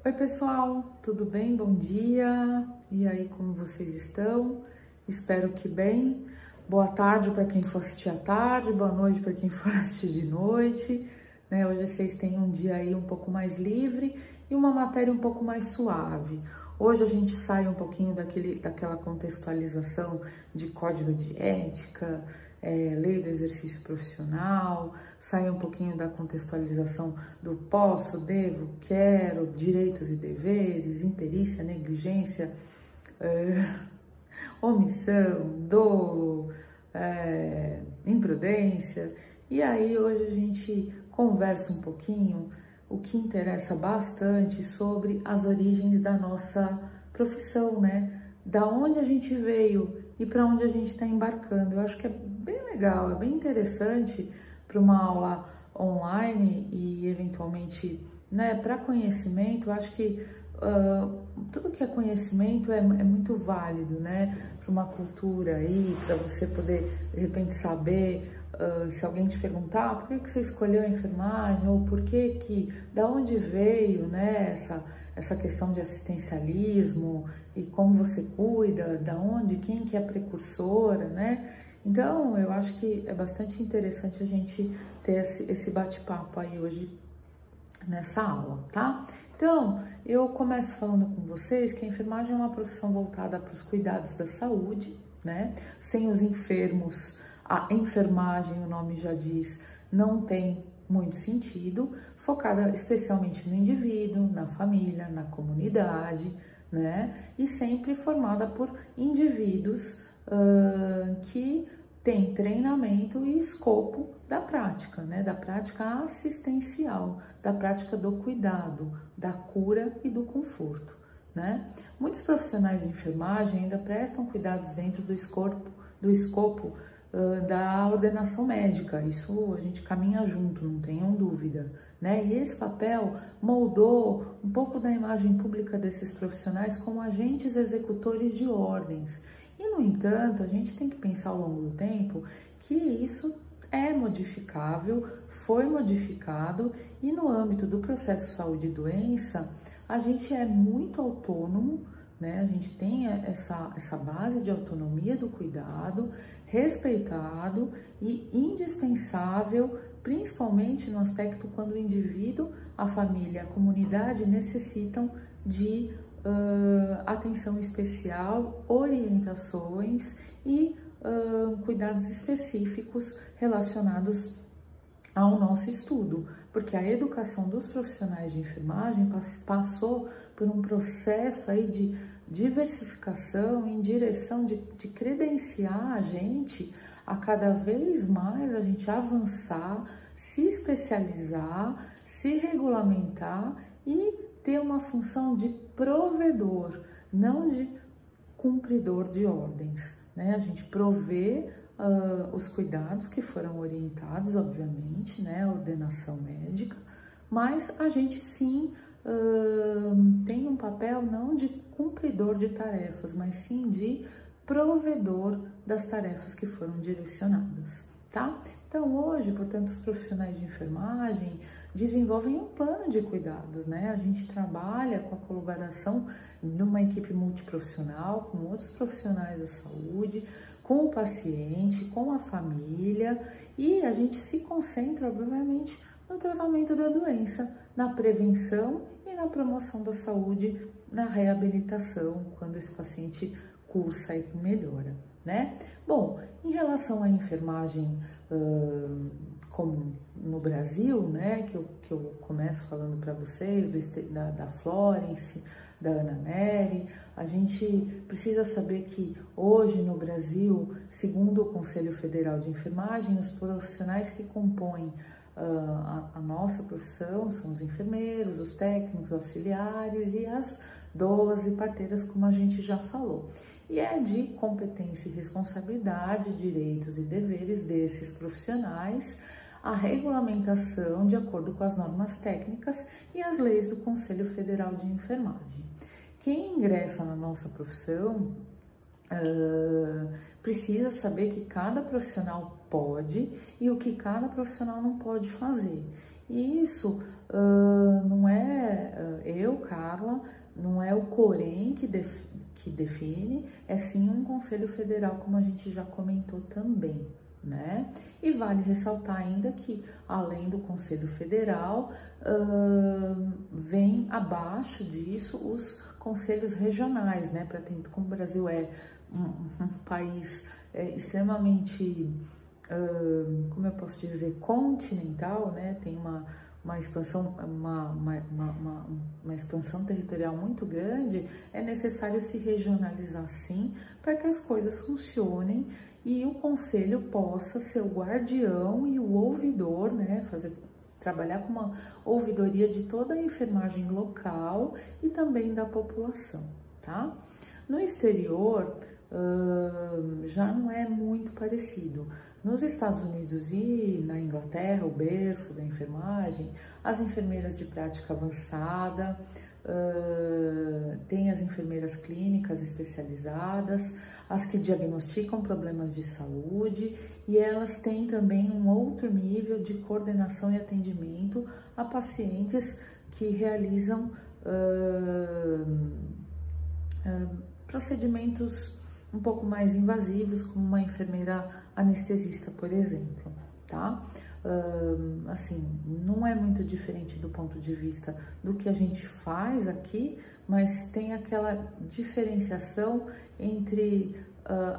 Oi pessoal, tudo bem? Bom dia! E aí, como vocês estão? Espero que bem. Boa tarde para quem for assistir à tarde, boa noite para quem for assistir de noite. Né? Hoje vocês têm um dia aí um pouco mais livre e uma matéria um pouco mais suave. Hoje a gente sai um pouquinho daquela contextualização de código de ética, lei do exercício profissional, sai um pouquinho da contextualização do posso, devo, quero, direitos e deveres, imperícia, negligência, omissão, dolo, imprudência. E aí hoje a gente conversa um pouquinho o que interessa bastante sobre as origens da nossa profissão, né? Da onde a gente veio e para onde a gente está embarcando. Eu acho que é bem legal, é bem interessante para uma aula online e eventualmente, né, para conhecimento. Eu acho que tudo que é conhecimento é muito válido, né, para uma cultura aí, para você poder de repente saber. Se alguém te perguntar por que você escolheu a enfermagem ou por que da onde veio, né, essa questão de assistencialismo e como você cuida, da onde, quem que é a precursora, né? Então, eu acho que é bastante interessante a gente ter esse bate-papo aí hoje nessa aula, tá? Então, eu começo falando com vocês que a enfermagem é uma profissão voltada para os cuidados da saúde, né? Sem os enfermos, a enfermagem, o nome já diz, não tem muito sentido, focada especialmente no indivíduo, na família, na comunidade, né? E sempre formada por indivíduos que têm treinamento e escopo da prática, né? Da prática assistencial, da prática do cuidado, da cura e do conforto, né? Muitos profissionais de enfermagem ainda prestam cuidados dentro do escopo da ordenação médica. Isso a gente caminha junto, não tenham dúvida, né? E esse papel moldou um pouco da imagem pública desses profissionais como agentes executores de ordens. E, no entanto, a gente tem que pensar ao longo do tempo que isso é modificável, foi modificado, e no âmbito do processo saúde e doença, a gente é muito autônomo, né? A gente tem essa base de autonomia do cuidado, respeitado e indispensável, principalmente no aspecto quando o indivíduo, a família, a comunidade necessitam de atenção especial, orientações e cuidados específicos relacionados ao nosso estudo, porque a educação dos profissionais de enfermagem passou por um processo aí de diversificação em direção de credenciar a gente a cada vez mais a gente avançar, se especializar, se regulamentar e ter uma função de provedor, não de cumpridor de ordens, né? A gente provê os cuidados que foram orientados, obviamente, né? A ordenação médica, mas a gente sim tem um papel não de cumpridor de tarefas, mas sim de provedor das tarefas que foram direcionadas, tá? Então, hoje, portanto, os profissionais de enfermagem desenvolvem um plano de cuidados, né? A gente trabalha com a colaboração numa equipe multiprofissional, com outros profissionais da saúde, com o paciente, com a família, e a gente se concentra, obviamente, no tratamento da doença, na prevenção e na promoção da saúde, na reabilitação, quando esse paciente cursa e melhora, né? Bom, em relação à enfermagem, como no Brasil, né, que eu começo falando para vocês, da Florence, da Ana Nery, a gente precisa saber que hoje no Brasil, segundo o Conselho Federal de Enfermagem, os profissionais que compõem a nossa profissão são os enfermeiros, os técnicos auxiliares e as doulas e parteiras, como a gente já falou. E é de competência e responsabilidade, direitos e deveres desses profissionais a regulamentação de acordo com as normas técnicas e as leis do Conselho Federal de Enfermagem. Quem ingressa na nossa profissão precisa saber que cada profissional pode e o que cada profissional não pode fazer. E isso não é entendeu, Carla? Não é o Corém que define, é sim um Conselho Federal, como a gente já comentou também, né? E vale ressaltar ainda que, além do Conselho Federal, vem abaixo disso os conselhos regionais, né? Como o Brasil é um país extremamente, como eu posso dizer, continental, né? Tem uma expansão, uma expansão territorial muito grande, é necessário se regionalizar sim, para que as coisas funcionem e o conselho possa ser o guardião e o ouvidor, né, trabalhar com uma ouvidoria de toda a enfermagem local e também da população, tá? No exterior, já não é muito parecido. Nos Estados Unidos e na Inglaterra, o berço da enfermagem, as enfermeiras de prática avançada, tem as enfermeiras clínicas especializadas, as que diagnosticam problemas de saúde, e elas têm também um outro nível de coordenação e atendimento a pacientes que realizam procedimentos um pouco mais invasivos, como uma enfermeira anestesista, por exemplo, tá? Assim, não é muito diferente do ponto de vista do que a gente faz aqui, mas tem aquela diferenciação entre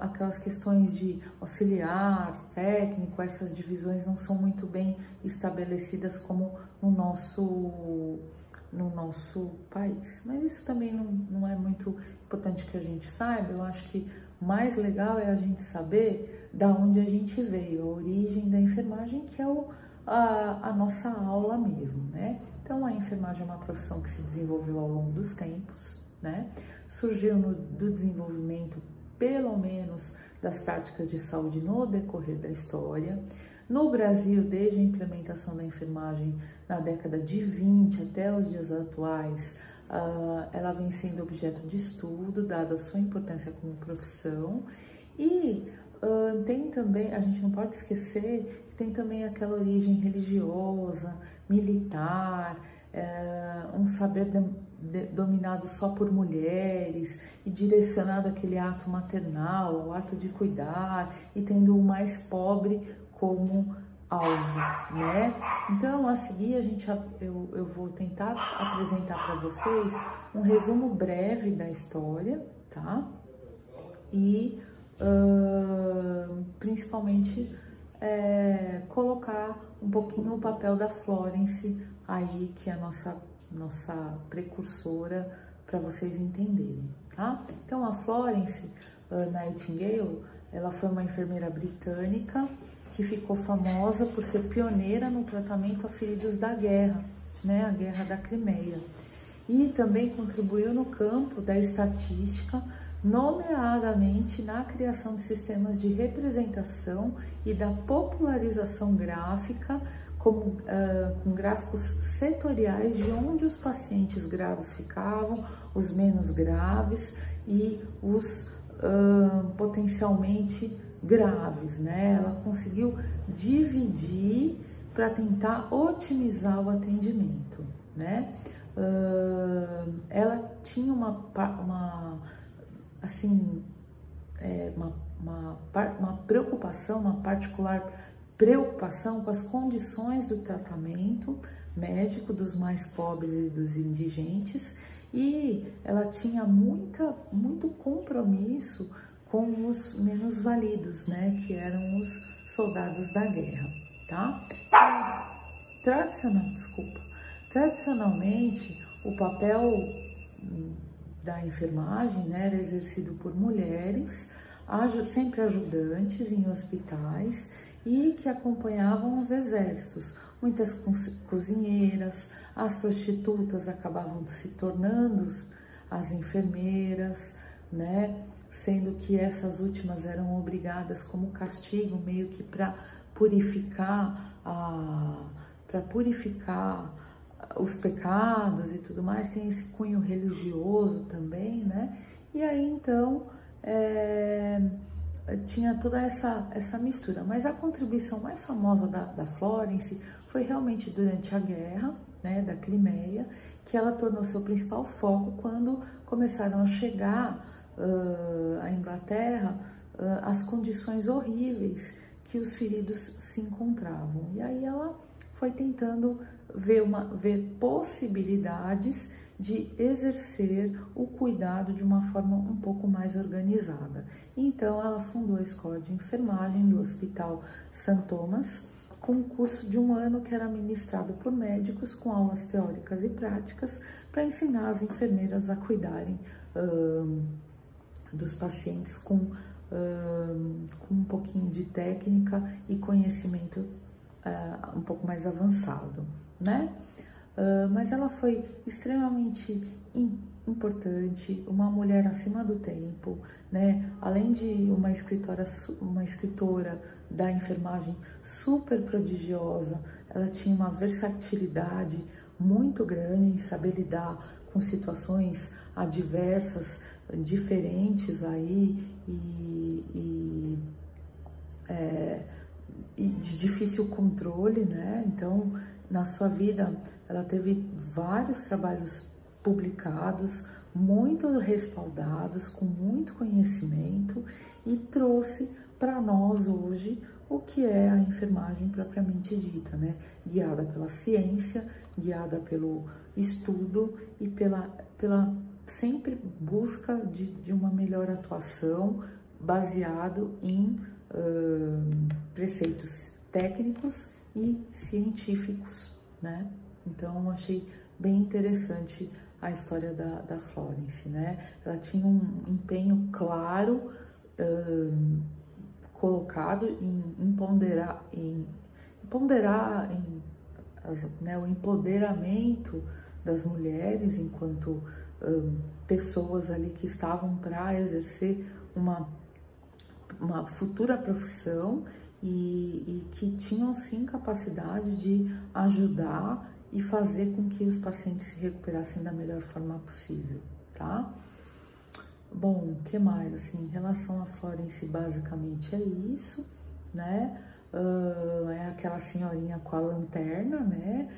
aquelas questões de auxiliar, técnico, essas divisões não são muito bem estabelecidas como no nosso país. Mas isso também não é muito importante que a gente saiba. Eu acho que o mais legal é a gente saber da onde a gente veio, a origem da enfermagem, que é a nossa aula mesmo, né? Então, a enfermagem é uma profissão que se desenvolveu ao longo dos tempos, né? Surgiu do desenvolvimento, pelo menos, das práticas de saúde no decorrer da história. No Brasil, desde a implementação da enfermagem na década de 20 até os dias atuais, ela vem sendo objeto de estudo, dada a sua importância como profissão. E tem também, a gente não pode esquecer, que tem também aquela origem religiosa, militar, um saber dominado só por mulheres e direcionado àquele ato maternal, ao ato de cuidar, e tendo o mais pobre como alvo, né? Então, a seguir, eu vou tentar apresentar para vocês um resumo breve da história, tá? E principalmente colocar um pouquinho o papel da Florence aí, que é a nossa precursora, para vocês entenderem, tá? Então, a Florence Nightingale, ela foi uma enfermeira britânica que ficou famosa por ser pioneira no tratamento a feridos da guerra, né, a Guerra da Crimeia. E também contribuiu no campo da estatística, nomeadamente na criação de sistemas de representação e da popularização gráfica, com gráficos setoriais de onde os pacientes graves ficavam, os menos graves e os potencialmente graves, né? Ela conseguiu dividir para tentar otimizar o atendimento, né? Ela tinha uma preocupação, uma particular preocupação com as condições do tratamento médico dos mais pobres e dos indigentes, e ela tinha muito compromisso com os menos validos, né, que eram os soldados da guerra, tá? Tradicionalmente, o papel da enfermagem, né, era exercido por mulheres, sempre ajudantes em hospitais e que acompanhavam os exércitos. Muitas cozinheiras, as prostitutas acabavam se tornando as enfermeiras, né, sendo que essas últimas eram obrigadas como castigo, meio que para purificar os pecados e tudo mais. Tem esse cunho religioso também, né? E aí então tinha toda essa mistura, mas a contribuição mais famosa da Florence foi realmente durante a guerra, né, da Crimeia, que ela tornou seu principal foco quando começaram a chegar à Inglaterra as condições horríveis que os feridos se encontravam. E aí ela foi tentando ver possibilidades de exercer o cuidado de uma forma um pouco mais organizada. Então ela fundou a escola de enfermagem do Hospital St. Thomas, com um curso de 1 ano que era ministrado por médicos com aulas teóricas e práticas para ensinar as enfermeiras a cuidarem dos pacientes com um pouquinho de técnica e conhecimento um pouco mais avançado, né? Mas ela foi extremamente importante, uma mulher acima do tempo, né? Além de uma escritora da enfermagem super prodigiosa, ela tinha uma versatilidade muito grande em saber lidar com situações adversas, diferentes aí e de difícil controle, né? Então, na sua vida, ela teve vários trabalhos publicados, muito respaldados, com muito conhecimento, e trouxe para nós hoje o que é a enfermagem propriamente dita, né? Guiada pela ciência, guiada pelo estudo e pela sempre busca de uma melhor atuação baseado em preceitos técnicos e científicos, né? Então, achei bem interessante a história da Florence, né? Ela tinha um empenho claro, colocado em ponderar né, o empoderamento das mulheres enquanto pessoas ali que estavam para exercer uma futura profissão e que tinham sim capacidade de ajudar e fazer com que os pacientes se recuperassem da melhor forma possível, tá? Bom, o que mais? Assim, em relação a Florence, basicamente é isso, né? É aquela senhorinha com a lanterna, né?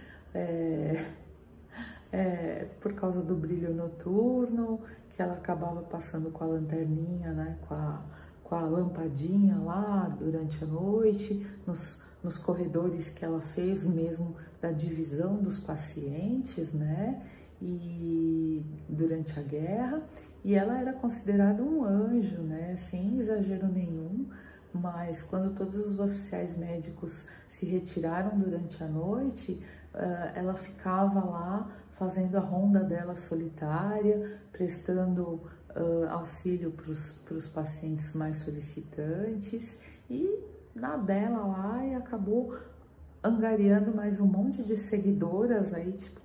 Por causa do brilho noturno, que ela acabava passando com a lanterninha, né? Com a lampadinha lá durante a noite, nos corredores que ela fez mesmo da divisão dos pacientes, né? E durante a guerra, e ela era considerada um anjo, né? Sem exagero nenhum, mas quando todos os oficiais médicos se retiraram durante a noite, ela ficava lá fazendo a ronda dela solitária, prestando auxílio para os pacientes mais solicitantes, e na dela lá, e acabou angariando mais um monte de seguidoras aí, tipo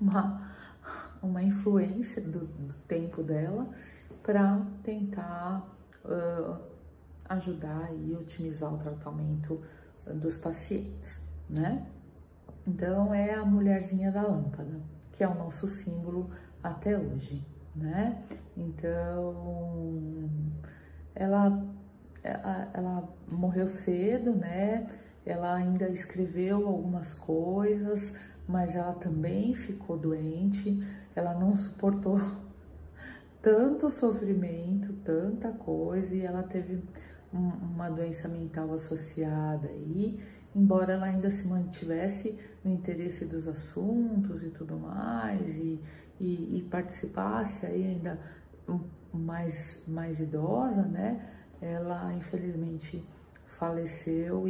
uma influência do tempo dela, para tentar ajudar e otimizar o tratamento dos pacientes, né? Então, é a mulherzinha da lâmpada, que é o nosso símbolo até hoje, né? Então, ela morreu cedo, né? Ela ainda escreveu algumas coisas, mas ela também ficou doente. Ela não suportou tanto sofrimento, tanta coisa, e ela teve uma doença mental associada aí, embora ela ainda se mantivesse no interesse dos assuntos e tudo mais, e participasse aí ainda mais idosa, né? Ela infelizmente faleceu,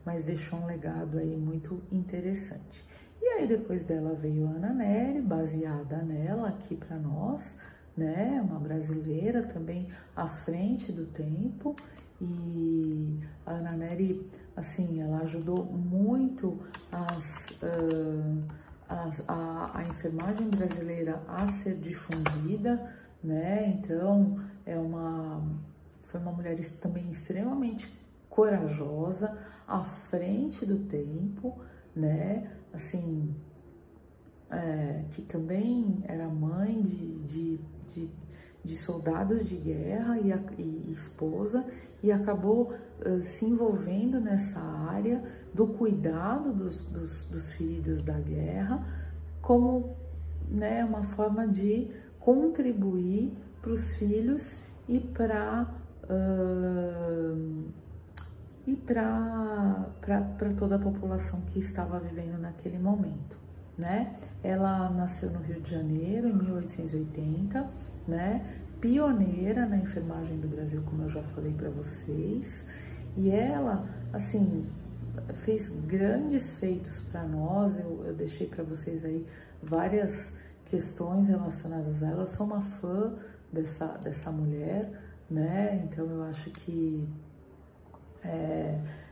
mas deixou um legado aí muito interessante. E aí depois dela veio a Ana Nery, baseada nela aqui para nós, né? Uma brasileira também à frente do tempo. E a Ana Nery, assim, ela ajudou muito a enfermagem brasileira a ser difundida, né? Então, foi uma mulher também extremamente corajosa, à frente do tempo, né? Assim, que também era mãe de soldados de guerra e esposa, e acabou se envolvendo nessa área do cuidado dos feridos da guerra, como né, uma forma de contribuir para os filhos e para toda a população que estava vivendo naquele momento, né? Ela nasceu no Rio de Janeiro em 1880, né? Pioneira na enfermagem do Brasil, como eu já falei para vocês, e ela, assim, fez grandes feitos para nós. Eu deixei para vocês aí várias questões relacionadas a ela. Eu sou uma fã dessa mulher, né? Então eu acho que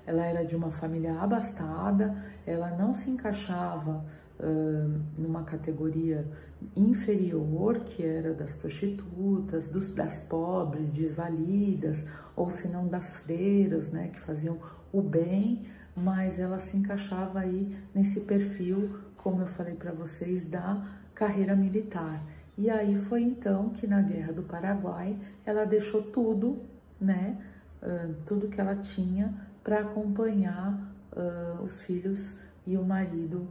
ela era de uma família abastada, ela não se encaixava numa categoria inferior, que era das prostitutas, das pobres, desvalidas, ou se não das freiras, né, que faziam o bem, mas ela se encaixava aí nesse perfil, como eu falei para vocês, da carreira militar. E aí foi então que na Guerra do Paraguai ela deixou tudo, né, tudo que ela tinha para acompanhar os filhos e o marido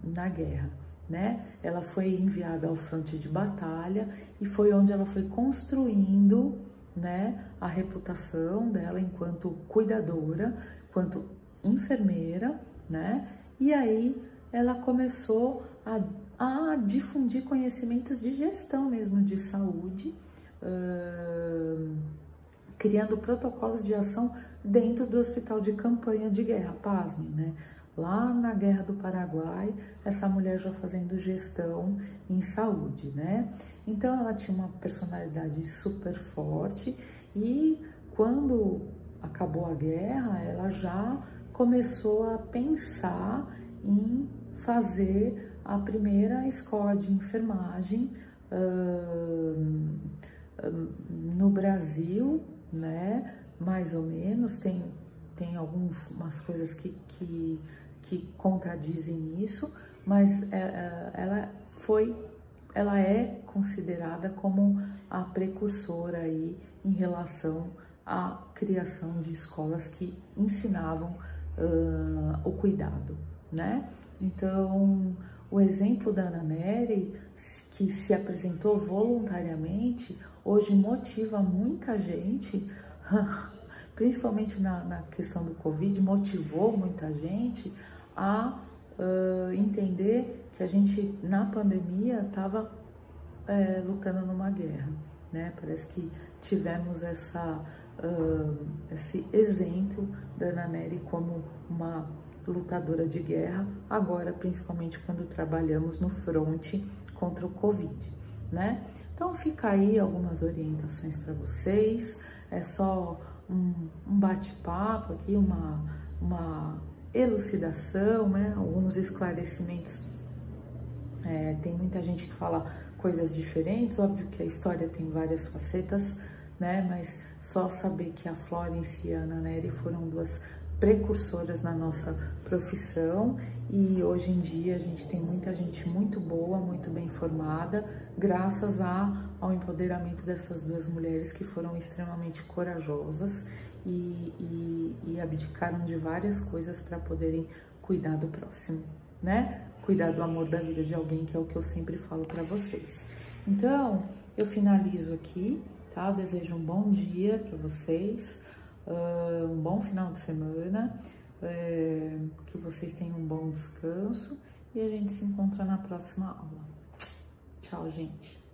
na guerra, né? Ela foi enviada ao fronte de batalha e foi onde ela foi construindo, né, a reputação dela enquanto cuidadora, enquanto enfermeira, né? E aí ela começou a difundir conhecimentos de gestão mesmo de saúde, criando protocolos de ação dentro do hospital de campanha de guerra, pasmem, né? Lá na Guerra do Paraguai, essa mulher já fazendo gestão em saúde, né? Então ela tinha uma personalidade super forte e quando acabou a guerra, ela já começou a pensar em fazer a primeira escola de enfermagem no Brasil, né? Mais ou menos, tem algumas coisas que contradizem isso, mas ela é considerada como a precursora aí em relação à criação de escolas que ensinavam o cuidado, né? Então, o exemplo da Ana Nery, que se apresentou voluntariamente, hoje motiva muita gente, principalmente na questão do Covid, motivou muita gente a entender que a gente, na pandemia, estava lutando numa guerra, né? Parece que tivemos esse exemplo da Ana Nery como uma lutadora de guerra, agora principalmente quando trabalhamos no fronte contra o Covid, né? Então fica aí algumas orientações para vocês, é só um bate-papo aqui, uma elucidação, né? Alguns esclarecimentos. Tem muita gente que fala coisas diferentes, óbvio que a história tem várias facetas, né? Mas só saber que a Florence e a Ana Nery foram duas precursoras na nossa profissão e hoje em dia a gente tem muita gente muito boa, muito bem formada, graças ao empoderamento dessas duas mulheres que foram extremamente corajosas e abdicaram de várias coisas para poderem cuidar do próximo, né? Cuidar do amor da vida de alguém, que é o que eu sempre falo para vocês. Então, eu finalizo aqui, tá? Eu desejo um bom dia para vocês, um bom final de semana, que vocês tenham um bom descanso e a gente se encontra na próxima aula. Tchau, gente!